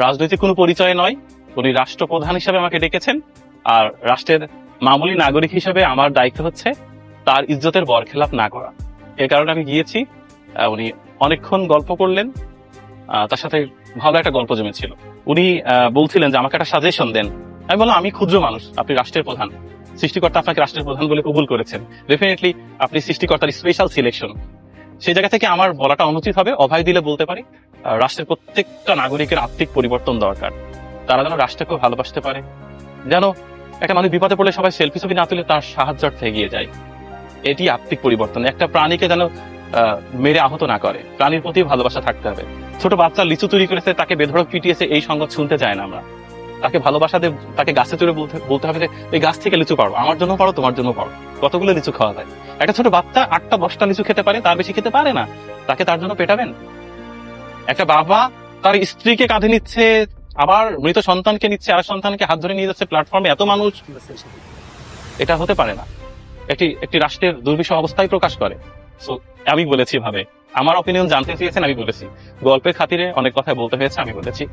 রাজনৈতিক কোনো পরিচয় নয়, উনি রাষ্ট্রপ্রধান হিসেবে আমাকে ডেকেছেন। আর রাষ্ট্রের মামুলি নাগরিক হিসেবে আমার দায়িত্ব হচ্ছে তার ইজ্জতের বরখেলাপ না করা। এর কারণে আমি গিয়েছি। উনি অনেকক্ষণ গল্প করলেন, তার সাথে ভালো একটা গল্প জমেছিল। উনি বলছিলেন যে আমাকে একটা সাজেশন দেন। আমি বললাম, আমি ক্ষুদ্র মানুষ, আপনি রাষ্ট্রের প্রধান, সৃষ্টিকর্তা আপনাকে রাষ্ট্রের প্রধান বলে কবুল করেছেন, ডেফিনেটলি আপনি সৃষ্টিকর্তার স্পেশাল সিলেকশন। সেই জায়গা থেকে আমার বলাটা অনুচিত হবে, অভয় দিলে বলতে পারি রাষ্ট্রের প্রত্যেকটা নাগরিকের আত্মিক পরিবর্তন দরকার। তারা যেন রাষ্ট্রকেও ভালোবাসতে পারে, যেন একটা মানুষ বিপদে পড়লে সবাই সেলফি ছবি না তুলে তার সাহায্যার্থে এগিয়ে যায়। এটি আত্মিক পরিবর্তন। একটা প্রাণীকে যেন মেরে আহত না করে, প্রাণীর প্রতি ভালোবাসা থাকতে হবে। ছোট বাচ্চা লিচু চুরি করেছে, তাকে বেধড়ক পিটিয়েছে, এই সংবাদ শুনতে চায় না আমরা। তাকে ভালোবাসা দিয়ে তাকে গাছে চড়ে বলতে হবে যে এই গাছ থেকে লিচু পারো, আমার জন্য পারো, তোমার জন্য পারো। কতগুলো লিচু খাওয়া যায়? একটা ছোট বাচ্চা 8টা-10টা লিচু খেতে পারে, তার বেশি খেতে পারে না। তাকে তার জন্য পেটাবেন? একটা বাবা তার স্ত্রীকে কাঁধে নিচ্ছে, আবার মৃত সন্তানকে নিচ্ছে, আর সন্তানকে হাত ধরে নিয়ে যাচ্ছে প্ল্যাটফর্মে, এত মানুষ, এটা হতে পারে না। একটি রাষ্ট্রের দুর্বিষহ অবস্থায় প্রকাশ করে। সো আমি বলেছি ভাবে, আমার অপিনিয়ন জানতে চেয়েছেন, আমি বলেছি। গল্পের খাতিরে অনেক কথা বলতে হয়েছে, আমি বলেছি।